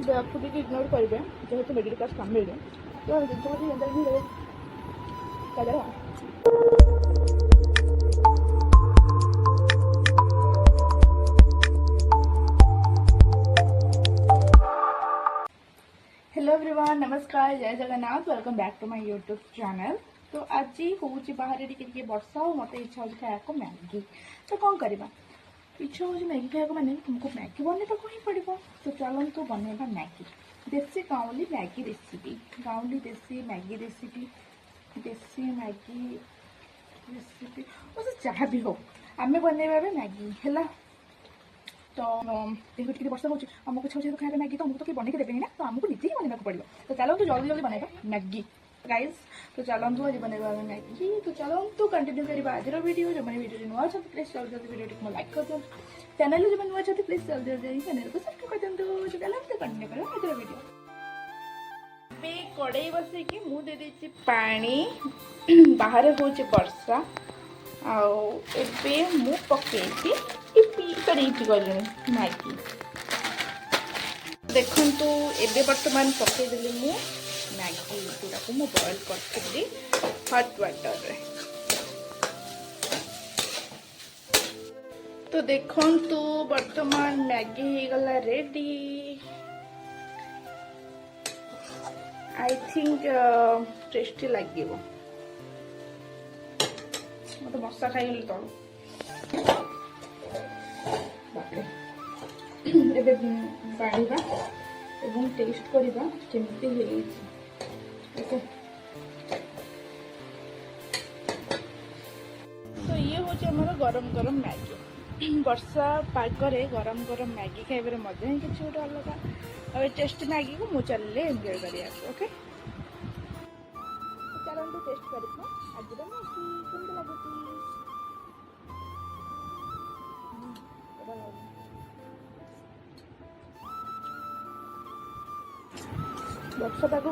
खुद की इग्नोर करेंगे जेहेतु मिडिल क्लास फैमिली तो जिन अंदर ही रहे क्या हेलो एवरीवन नमस्कार जय Jagannath welcome back to my YouTube channel. तो आज हूँ बाहर टिके वर्षा और मत इच्छा हो खाया मैगी तो कौन करवा इच्छा हो मैगी खाया मैंने तुमको मैगी बनवा ही पड़ो। तो चलते बनवा मैगी देसी गाँवली मैगी रेसिपी गाँवली देसी मैगी रेसिपी जहाँ भी हो आम बनवा मैगी है। तो देखो वर्षा हो आमको इच्छा हो खाया मैगी तो आमको तो किए बनई देवे ना तो आमको निजे ही बनवा पड़ो। तो चलते जल्दी जल्दी बनवा मैगी गाइस। तो चलते आज बनवा मैगी तो चलते कंटिन्यू करवा आज वीडियो जो मैंने वीडियो नुआ प्लीज जल्दी जल्दी वीडियो को लाइक कर दिखाँ चैनल जो नुआ प्लीज जल्दी जल्दी चैनल को सब्सक्राइब कर दिखाँ। चलते कंटिन्यू करवा आज वीडियो कड़े बसैकी मुझे देदेची पानी बाहर हो वर्षा आबे मु पकईबी गली मैगी देखु एबे बर्तमान पकईदेली मु मैगी जोड़ा को मु बॉयल करी हॉट वाटर रे। तो देखु बर्तमान मैगी हो गला रेडी। आई थिंक टेस्टी लगे मत मशा खाई तल एबे बाढ़ा एवं टेस्ट करवा केमती ओके। तो ये हूँ आमर गरम गरम मैगी वर्षा पागरे गरम गरम मैगी खाइबार मजा ही किसी गोटे अलग और टेस्ट मैगी को मुझे चलिए एंजॉय करिए ओके। चलते टेस्ट करवा आज मैगी केमती लगुच वर्षा पाग को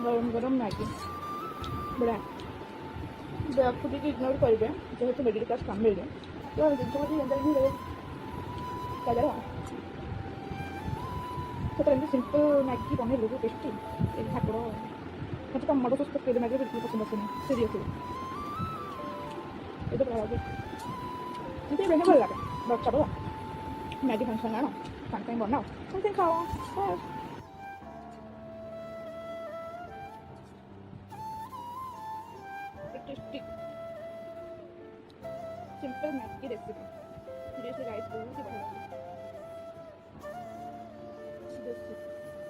गरम गरम मैगी बड़ा खुद की इग्नोर करेंगे जेहेतु मिडिल क्लास फैमिली तो जिन अंदर ही रहे क्या तो सिंपल मैगी बने बहुत टेस्टी ठाकुर मतलब टमाटो सॉस पकड़ मैगी बिल्कुल पसंद आसेनी सीरियसली ये तो बड़ा मुझे भल लगे बच्चा बड़ा मैगी फंक्शन आना साथ बनाओ साथ खाओ tasty simple Maggi recipe seriously guys बहुत ही बढ़िया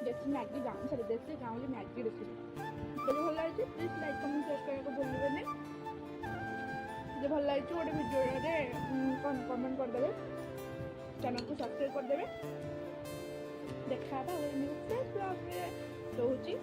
देसी मैगी गाँव सॉरी देसी गाँवली मैगी रेसिपी जो भल लगे प्लीज लाइक कमेंट शेयर करने को भूलें जो भल लगे गोटे भिडियो कमेंट करदे चैनल को सब्सक्राइब करदे देखा रोचे।